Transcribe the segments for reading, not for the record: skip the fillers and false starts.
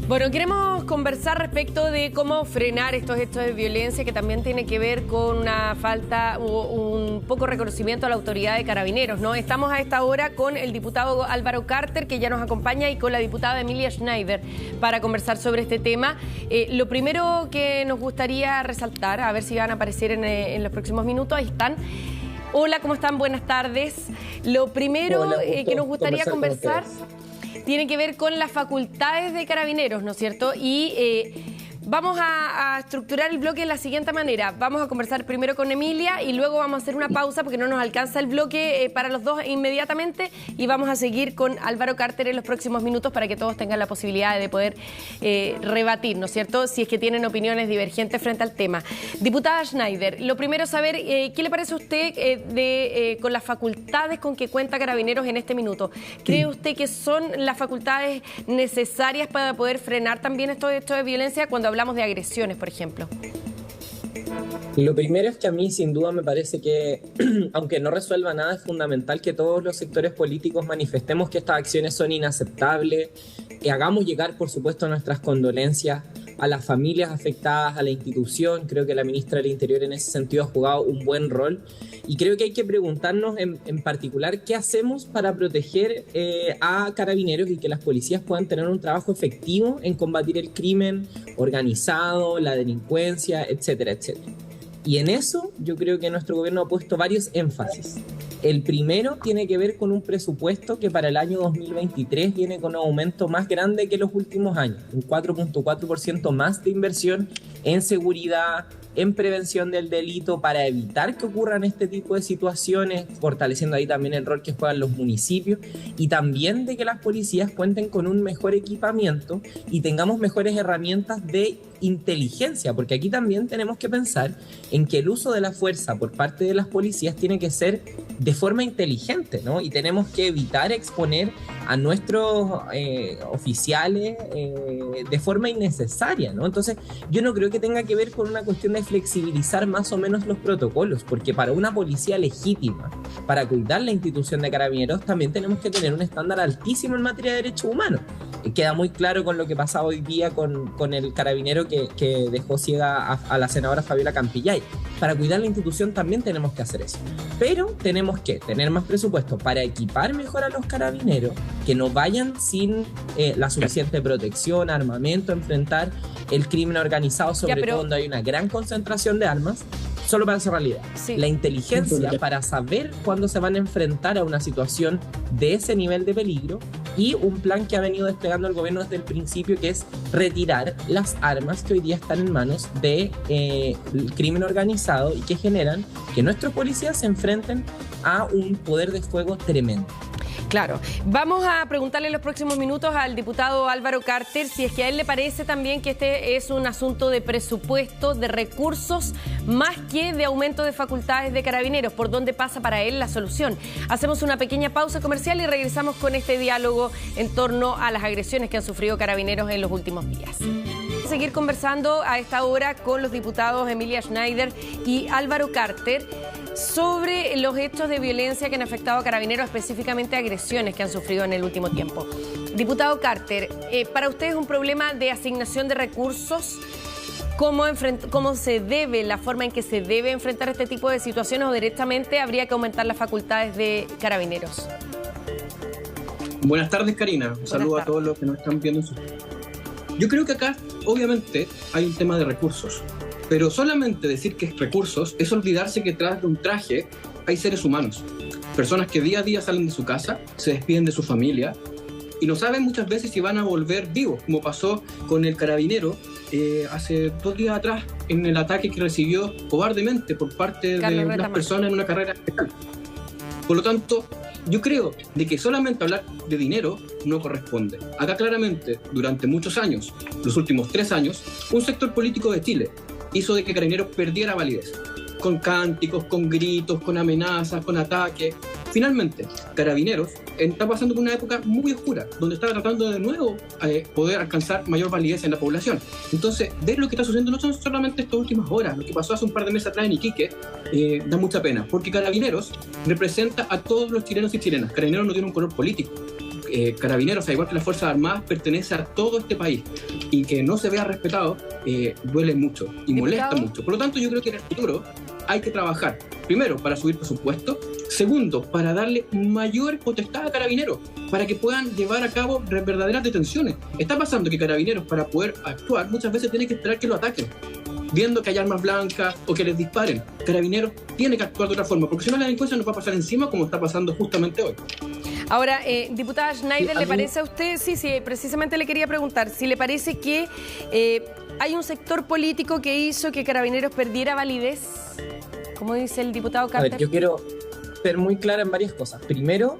Bueno, queremos conversar respecto de cómo frenar estos hechos de violencia que también tiene que ver con una falta o un poco reconocimiento a la autoridad de Carabineros, ¿no? Estamos a esta hora con el diputado Álvaro Carter, que ya nos acompaña, y con la diputada Emilia Schneider para conversar sobre este tema. Lo primero que nos gustaría resaltar, a ver si van a aparecer en los próximos minutos, ahí están. Hola, ¿cómo están? Buenas tardes. Lo primero que nos gustaría conversar tiene que ver con las facultades de Carabineros, ¿no es cierto? Y vamos a estructurar el bloque de la siguiente manera. Vamos a conversar primero con Emilia y luego vamos a hacer una pausa porque no nos alcanza el bloque para los dos inmediatamente, y vamos a seguir con Álvaro Carter en los próximos minutos para que todos tengan la posibilidad de poder rebatir, ¿no es cierto?, si es que tienen opiniones divergentes frente al tema. Diputada Schneider, lo primero saber, ¿qué le parece a usted con las facultades con que cuenta Carabineros en este minuto? ¿Cree usted que son las facultades necesarias para poder frenar también estos hechos de violencia cuando hablamos de agresiones, por ejemplo? Lo primero es que a mí sin duda me parece que, aunque no resuelva nada, es fundamental que todos los sectores políticos manifestemos que estas acciones son inaceptables, que hagamos llegar, por supuesto, nuestras condolencias a las familias afectadas, a la institución. Creo que la ministra del Interior en ese sentido ha jugado un buen rol, y creo que hay que preguntarnos en particular qué hacemos para proteger a Carabineros y que las policías puedan tener un trabajo efectivo en combatir el crimen organizado, la delincuencia, etcétera, etcétera. Y en eso yo creo que nuestro gobierno ha puesto varios énfasis. El primero tiene que ver con un presupuesto que para el año 2023 viene con un aumento más grande que los últimos años, un 4.4% más de inversión en seguridad, en prevención del delito, para evitar que ocurran este tipo de situaciones, fortaleciendo ahí también el rol que juegan los municipios, y también de que las policías cuenten con un mejor equipamiento y tengamos mejores herramientas de inteligencia, porque aquí también tenemos que pensar en que el uso de la fuerza por parte de las policías tiene que ser de forma inteligente, ¿no? Y tenemos que evitar exponer a nuestros oficiales de forma innecesaria, ¿no? Entonces, yo no creo que tenga que ver con una cuestión de flexibilizar más o menos los protocolos, porque para una policía legítima, para cuidar la institución de Carabineros, también tenemos que tener un estándar altísimo en materia de derechos humanos. Queda muy claro con lo que pasaba hoy día con el carabinero que dejó ciega a la senadora Fabiola Campillay. Para cuidar la institución también tenemos que hacer eso. Pero tenemos que tener más presupuesto para equipar mejor a los carabineros, que no vayan sin la suficiente protección, armamento, enfrentar el crimen organizado, sobre todo donde hay una gran concentración de armas. Solo para cerrar la idea, la inteligencia para saber cuándo se van a enfrentar a una situación de ese nivel de peligro, y un plan que ha venido desplegando el gobierno desde el principio, que es retirar las armas que hoy día están en manos del crimen organizado y que generan que nuestros policías se enfrenten a un poder de fuego tremendo. Claro. Vamos a preguntarle en los próximos minutos al diputado Álvaro Carter si es que a él le parece también que este es un asunto de presupuesto, de recursos, más que de aumento de facultades de Carabineros, por dónde pasa para él la solución. Hacemos una pequeña pausa comercial y regresamos con este diálogo en torno a las agresiones que han sufrido Carabineros en los últimos días. Vamos a seguir conversando a esta hora con los diputados Emilia Schneider y Álvaro Carter sobre los hechos de violencia que han afectado a Carabineros, específicamente agresiones que han sufrido en el último tiempo. Diputado Carter, ¿para usted es un problema de asignación de recursos? ¿Cómo se debe, la forma en que se debe enfrentar este tipo de situaciones, o directamente habría que aumentar las facultades de Carabineros? Buenas tardes, Karina. Un saludo a todos los que nos están viendo. Yo creo que acá, obviamente, hay un tema de recursos. Pero solamente decir que es recursos es olvidarse que tras de un traje hay seres humanos. Personas que día a día salen de su casa, se despiden de su familia y no saben muchas veces si van a volver vivos, como pasó con el carabinero hace 2 días atrás en el ataque que recibió cobardemente por parte de unas personas en una carrera especial. Por lo tanto, yo creo de que solamente hablar de dinero no corresponde. Acá claramente, durante muchos años, los últimos 3 años, un sector político de Chile hizo de que Carabineros perdiera validez, con cánticos, con gritos, con amenazas, con ataques. Finalmente, Carabineros está pasando por una época muy oscura, donde está tratando de nuevo poder alcanzar mayor validez en la población. Entonces, ver lo que está sucediendo no son solamente estas últimas horas, lo que pasó hace un par de meses atrás en Iquique, da mucha pena, porque Carabineros representa a todos los chilenos y chilenas. Carabineros no tiene un color político. Carabineros, al igual que las Fuerzas Armadas, pertenece a todo este país, y que no se vea respetado duele mucho y molesta mucho. Por lo tanto, yo creo que en el futuro hay que trabajar, primero, para subir presupuesto, segundo, para darle mayor potestad a Carabineros, para que puedan llevar a cabo verdaderas detenciones. Está pasando que Carabineros, para poder actuar, muchas veces tiene que esperar que lo ataquen, viendo que hay armas blancas o que les disparen. Carabineros tiene que actuar de otra forma, porque si no la delincuencia nos va a pasar encima, como está pasando justamente hoy. Ahora, diputada Schneider, ¿le parece a usted? Sí, precisamente le quería preguntar, si le parece que hay un sector político que hizo que Carabineros perdiera validez, como dice el diputado Carter. A ver, yo quiero ser muy clara en varias cosas. Primero,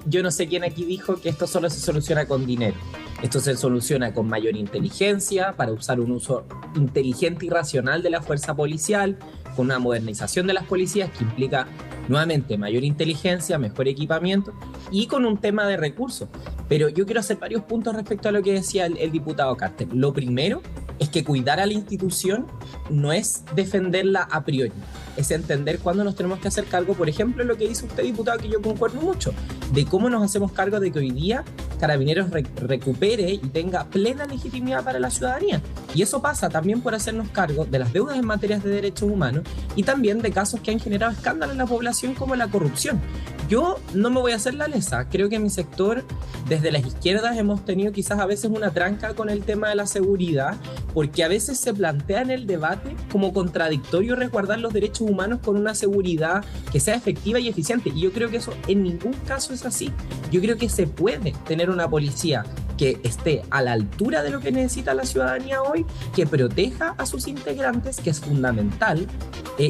yo no sé quién aquí dijo que esto solo se soluciona con dinero. Esto se soluciona con mayor inteligencia, para usar un uso inteligente y racional de la fuerza policial, con una modernización de las policías que implica nuevamente mayor inteligencia, mejor equipamiento y con un tema de recursos. Pero yo quiero hacer varios puntos respecto a lo que decía el diputado Carter. Lo primero es que cuidar a la institución no es defenderla a priori, es entender cuándo nos tenemos que hacer cargo, por ejemplo, lo que dice usted, diputado, que yo concuerdo mucho, de cómo nos hacemos cargo de que hoy día Carabineros recupere y tenga plena legitimidad para la ciudadanía. Y eso pasa también por hacernos cargo de las deudas en materia de derechos humanos y también de casos que han generado escándalo en la población, como la corrupción. Yo no me voy a hacer la lesa, creo que en mi sector, desde las izquierdas, hemos tenido quizás a veces una tranca con el tema de la seguridad, porque a veces se plantea en el debate como contradictorio resguardar los derechos humanos con una seguridad que sea efectiva y eficiente, y yo creo que eso en ningún caso es así. Yo creo que se puede tener una policía que esté a la altura de lo que necesita la ciudadanía hoy, que proteja a sus integrantes, que es fundamental,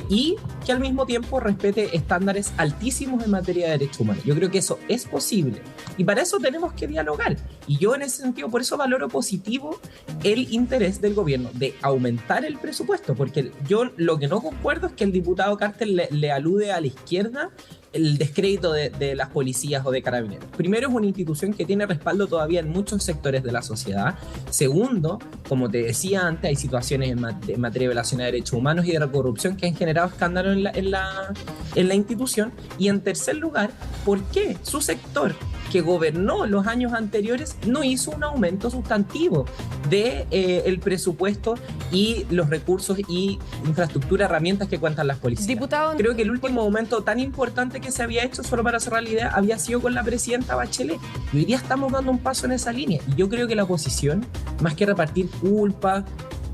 y que al mismo tiempo respete estándares altísimos en materia de derechos humanos. Yo creo que eso es posible y para eso tenemos que dialogar. Y yo en ese sentido, por eso valoro positivo el interés del gobierno de aumentar el presupuesto, porque yo lo que no concuerdo es que el diputado Carter le alude a la izquierda el descrédito de las policías o de Carabineros. Primero, es una institución que tiene respaldo todavía en muchos sectores de la sociedad. Segundo, como te decía antes, hay situaciones en materia de violación de derechos humanos y de la corrupción que han generado escándalo en la institución. Y en tercer lugar, ¿por qué su sector, que gobernó los años anteriores, no hizo un aumento sustantivo de el presupuesto y los recursos y infraestructura, herramientas que cuentan las policías? Diputado, creo que el último momento tan importante que se había hecho, solo para cerrar la idea, había sido con la presidenta Bachelet. Y hoy día estamos dando un paso en esa línea. Y yo creo que la oposición, más que repartir culpa,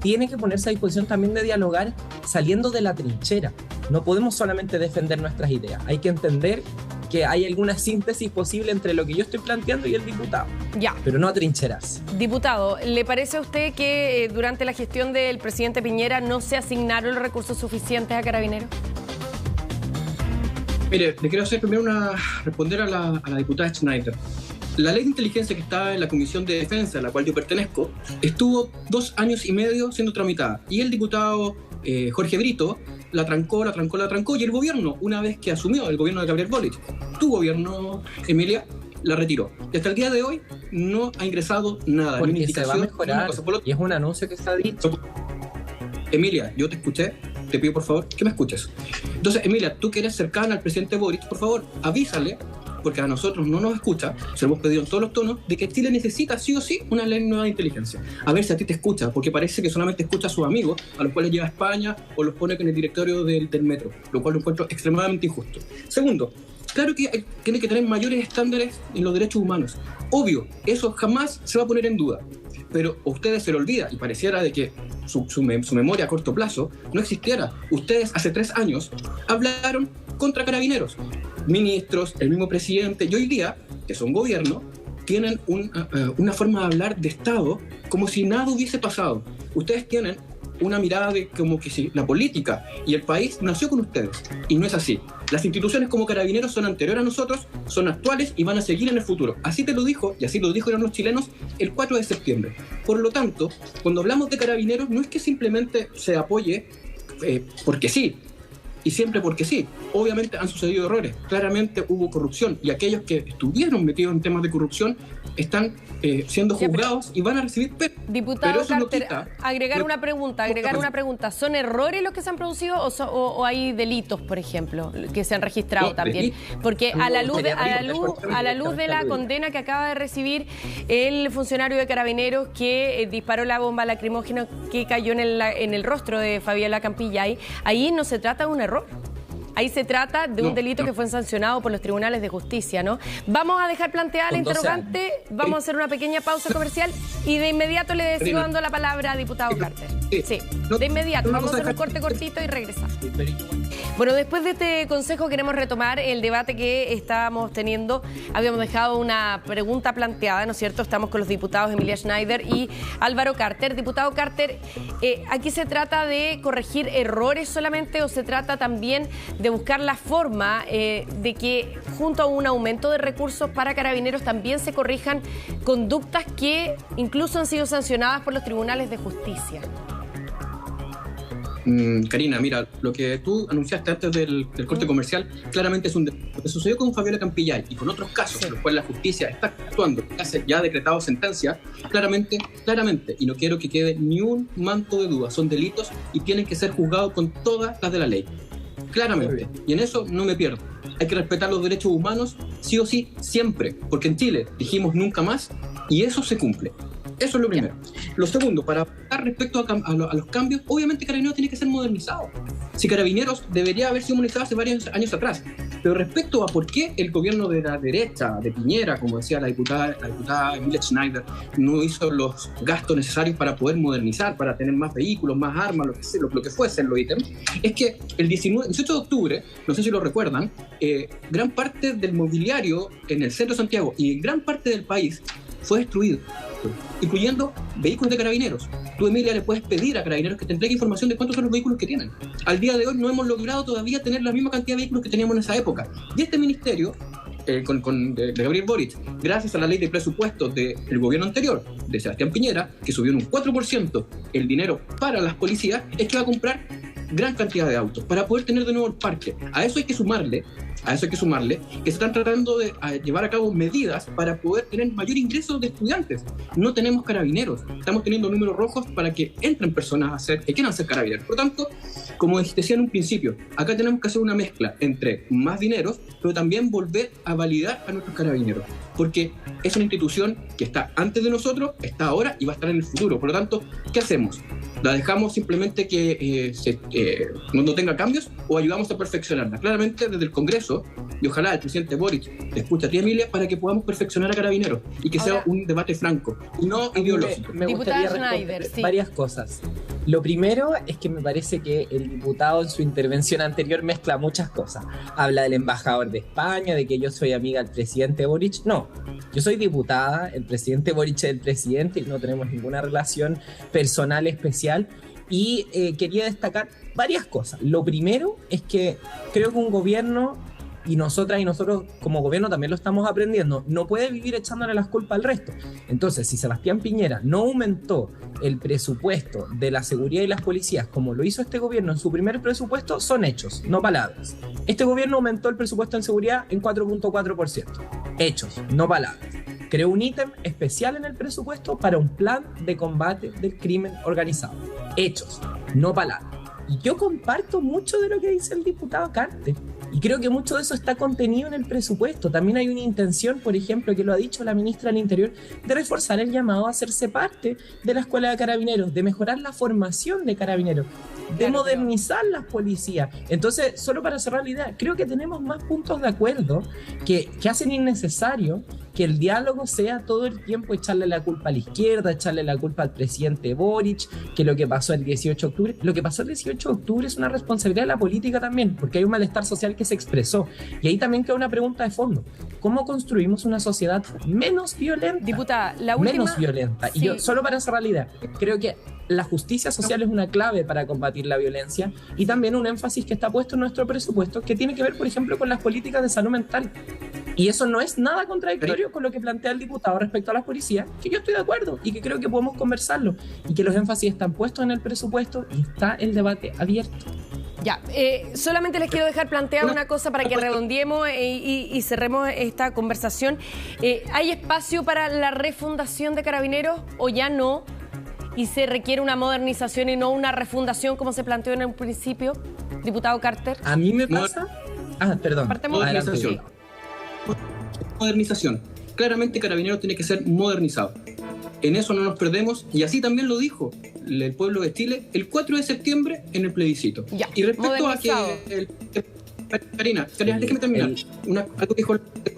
tiene que ponerse a disposición también de dialogar saliendo de la trinchera. No podemos solamente defender nuestras ideas. Hay que entender que hay alguna síntesis posible entre lo que yo estoy planteando y el diputado. Ya. Pero no a trincheras. Diputado, ¿le parece a usted que durante la gestión del presidente Piñera no se asignaron los recursos suficientes a Carabineros? Mire, le quiero hacer primero responder a la diputada Schneider. La ley de inteligencia que está en la Comisión de Defensa, a la cual yo pertenezco, estuvo 2 años y medio siendo tramitada. Y el diputado Jorge Brito la trancó, y el gobierno, una vez que asumió el gobierno de Gabriel Boric, tu gobierno, Emilia, la retiró. Y hasta el día de hoy no ha ingresado nada. Porque se va a mejorar, y es un anuncio que está dicho. Emilia, yo te escuché, te pido por favor que me escuches. Entonces, Emilia, tú que eres cercana al presidente Boric, por favor, avísale, porque a nosotros no nos escucha, se lo hemos pedido en todos los tonos, de que Chile necesita sí o sí una ley nueva de inteligencia. A ver si a ti te escucha, porque parece que solamente escucha a sus amigos, a los cuales lleva a España o los pone en el directorio del metro, lo cual lo encuentro extremadamente injusto. Segundo, claro que tiene que tener mayores estándares en los derechos humanos. Obvio, eso jamás se va a poner en duda. Pero a ustedes se le olvida y pareciera de que su memoria a corto plazo no existiera. Ustedes hace 3 años hablaron contra Carabineros, ministros, el mismo presidente, y hoy día, que son gobierno, tienen una forma de hablar de Estado como si nada hubiese pasado. Ustedes tienen una mirada de como que si la política y el país nació con ustedes, y no es así. Las instituciones como Carabineros son anteriores a nosotros, son actuales y van a seguir en el futuro. Así te lo dijo, y así lo dijeron los chilenos el 4 de septiembre. Por lo tanto, cuando hablamos de Carabineros, no es que simplemente se apoye porque sí, y siempre porque sí. obviamente han sucedido errores, claramente hubo corrupción, y aquellos que estuvieron metidos en temas de corrupción están siendo juzgados y van a recibir penas. Diputado Carter, agregar una pregunta. ¿Son errores los que se han producido o hay delitos, por ejemplo, que se han registrado también? Porque a la luz de la condena que acaba de recibir el funcionario de Carabineros que disparó la bomba lacrimógena que cayó en el rostro de Fabiola Campillay, ahí no se trata de un error. Ahí se trata de un delito que fue sancionado por los tribunales de justicia, ¿no? Vamos a dejar planteada la interrogante, vamos a hacer una pequeña pausa comercial y de inmediato le sigo dando la palabra a diputado Carter. Sí, de inmediato. Vamos a hacer un corte cortito y regresamos. Bueno, después de este consejo queremos retomar el debate que estábamos teniendo. Habíamos dejado una pregunta planteada, ¿no es cierto? Estamos con los diputados Emilia Schneider y Álvaro Carter. Diputado Carter, ¿aquí se trata de corregir errores solamente o se trata también de buscar la forma de que junto a un aumento de recursos para Carabineros también se corrijan conductas que incluso han sido sancionadas por los tribunales de justicia? Karina, mira, lo que tú anunciaste antes del corte comercial claramente es lo que sucedió con Fabiola Campillay y con otros casos en los cuales la justicia está actuando, ya ha decretado sentencia, claramente, y no quiero que quede ni un manto de duda, son delitos y tienen que ser juzgados con todas las de la ley. Claramente, y en eso no me pierdo. Hay que respetar los derechos humanos, sí o sí, siempre, porque en Chile dijimos nunca más y eso se cumple. Eso es lo primero. Lo segundo, para hablar respecto a los cambios, obviamente Carabineros tiene que ser modernizado. Si Carabineros debería haber sido modernizado hace varios años atrás. Pero respecto a por qué el gobierno de la derecha, de Piñera, como decía la diputada Emilia Schneider, no hizo los gastos necesarios para poder modernizar, para tener más vehículos, más armas, lo que fuesen los ítems, es que el 18 de octubre, no sé si lo recuerdan, gran parte del mobiliario en el centro de Santiago y en gran parte del país fue destruido, incluyendo vehículos de Carabineros. Tú, Emilia, le puedes pedir a Carabineros que te entregue información de cuántos son los vehículos que tienen. Al día de hoy no hemos logrado todavía tener la misma cantidad de vehículos que teníamos en esa época. Y este ministerio, de Gabriel Boric, gracias a la ley de presupuestos del gobierno anterior, de Sebastián Piñera, que subió en un 4% el dinero para las policías, es que va a comprar gran cantidad de autos para poder tener de nuevo el parque. A eso hay que sumarle que se están tratando de llevar a cabo medidas para poder tener mayor ingreso de estudiantes. No tenemos Carabineros, estamos teniendo números rojos para que entren personas que quieran ser Carabineros. Por lo tanto, como decía en un principio, acá tenemos que hacer una mezcla entre más dineros, pero también volver a validar a nuestros Carabineros, porque es una institución que está antes de nosotros, está ahora y va a estar en el futuro. Por lo tanto, ¿qué hacemos? ¿La dejamos simplemente que no tenga cambios o ayudamos a perfeccionarla? Claramente desde el Congreso, y ojalá el presidente Boric te escuche a ti, Emilia, para que podamos perfeccionar a Carabineros y que sea un debate franco y no ideológico. Me gustaría responder varias cosas. Lo primero es que me parece que el diputado en su intervención anterior mezcla muchas cosas. Habla del embajador de España, de que yo soy amiga del presidente Boric. No, yo soy diputada, el presidente Boric es el presidente y no tenemos ninguna relación personal especial. Y quería destacar varias cosas. Lo primero es que creo que un gobierno, y nosotras y nosotros como gobierno también lo estamos aprendiendo, no puede vivir echándole las culpas al resto. Entonces, si Sebastián Piñera no aumentó el presupuesto de la seguridad y las policías como lo hizo este gobierno en su primer presupuesto, son hechos, no palabras. Este gobierno aumentó el presupuesto en seguridad en 4.4%. Hechos, no palabras. Creó un ítem especial en el presupuesto para un plan de combate del crimen organizado. Hechos, no palabras. Y yo comparto mucho de lo que dice el diputado Carter. Y creo que mucho de eso está contenido en el presupuesto. También hay una intención, por ejemplo, que lo ha dicho la ministra del Interior, de reforzar el llamado a hacerse parte de la Escuela de Carabineros, de mejorar la formación de Carabineros, de modernizar las policías. Entonces, solo para cerrar la idea, creo que tenemos más puntos de acuerdo que hacen innecesario que el diálogo sea todo el tiempo echarle la culpa a la izquierda, echarle la culpa al presidente Boric, que lo que pasó el 18 de octubre. Lo que pasó el 18 de octubre es una responsabilidad de la política también, porque hay un malestar social que se expresó. Y ahí también queda una pregunta de fondo. ¿Cómo construimos una sociedad menos violenta? Diputada, la última... Menos violenta. Sí. Y yo, solo para cerrar la idea, creo que la justicia social es una clave para combatir la violencia y también un énfasis que está puesto en nuestro presupuesto que tiene que ver, por ejemplo, con las políticas de salud mental. Y eso no es nada contradictorio con lo que plantea el diputado respecto a las policías, que yo estoy de acuerdo y que creo que podemos conversarlo y que los énfasis están puestos en el presupuesto y está el debate abierto. Ya, solamente les quiero dejar planteada una cosa para que redondeemos y cerremos esta conversación. ¿Hay espacio para la refundación de Carabineros o ya no? ¿Y se requiere una modernización y no una refundación como se planteó en un principio, diputado Carter? A mí me pasa... perdón. Modernización. Modernización. Claramente Carabineros tiene que ser modernizado. En eso no nos perdemos, y así también lo dijo el pueblo de Chile el 4 de septiembre en el plebiscito. Ya, y respecto a que... Karina, déjeme terminar. Algo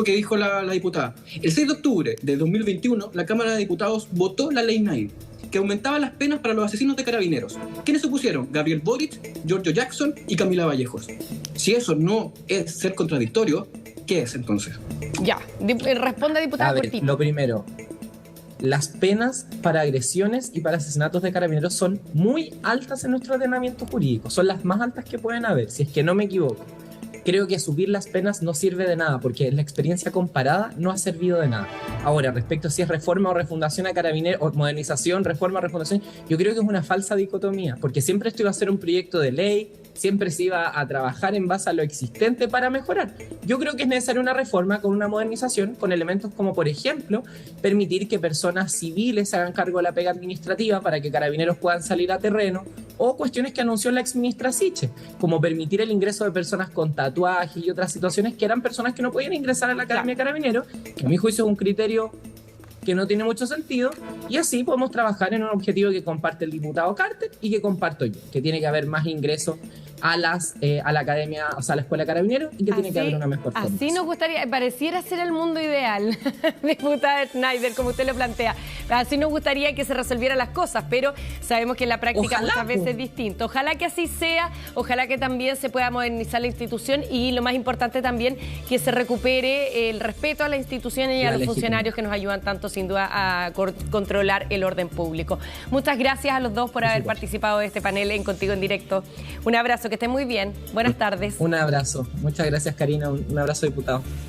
que dijo la diputada. El 6 de octubre de 2021, la Cámara de Diputados votó la Ley 9, que aumentaba las penas para los asesinos de Carabineros. ¿Quiénes se opusieron? Gabriel Boric, Giorgio Jackson y Camila Vallejos. Si eso no es ser contradictorio, ¿qué es entonces? Ya, responde, diputada. A ver, lo primero, las penas para agresiones y para asesinatos de Carabineros son muy altas en nuestro ordenamiento jurídico. Son las más altas que pueden haber, si es que no me equivoco. Creo que subir las penas no sirve de nada, porque la experiencia comparada no ha servido de nada. Ahora, respecto a si es reforma o refundación a Carabineros, o modernización, reforma o refundación, yo creo que es una falsa dicotomía, porque siempre esto iba a ser un proyecto de ley, siempre se iba a trabajar en base a lo existente para mejorar. Yo creo que es necesaria una reforma con una modernización, con elementos como, por ejemplo, permitir que personas civiles se hagan cargo de la pega administrativa para que Carabineros puedan salir a terreno, o cuestiones que anunció la exministra Siche, como permitir el ingreso de personas con tatuajes y otras situaciones que eran personas que no podían ingresar a la Academia de Carabineros, que a mi juicio es un criterio que no tiene mucho sentido, y así podemos trabajar en un objetivo que comparte el diputado Carter y que comparto yo, que tiene que haber más ingresos a la academia, o sea, a la escuela de Carabineros, y que tiene que haber una mejor formación. Así nos gustaría, pareciera ser el mundo ideal, diputada Schneider, como usted lo plantea. Así nos gustaría que se resolvieran las cosas, pero sabemos que en la práctica muchas veces es distinto. Ojalá que así sea, ojalá que también se pueda modernizar la institución y lo más importante también, que se recupere el respeto a la institución y a los funcionarios que nos ayudan tanto, sin duda, a controlar el orden público. Muchas gracias a los dos por haber participado de este panel en Contigo en Directo. Un abrazo, que estén muy bien. Buenas tardes. Un abrazo. Muchas gracias, Karina. Un abrazo, diputado.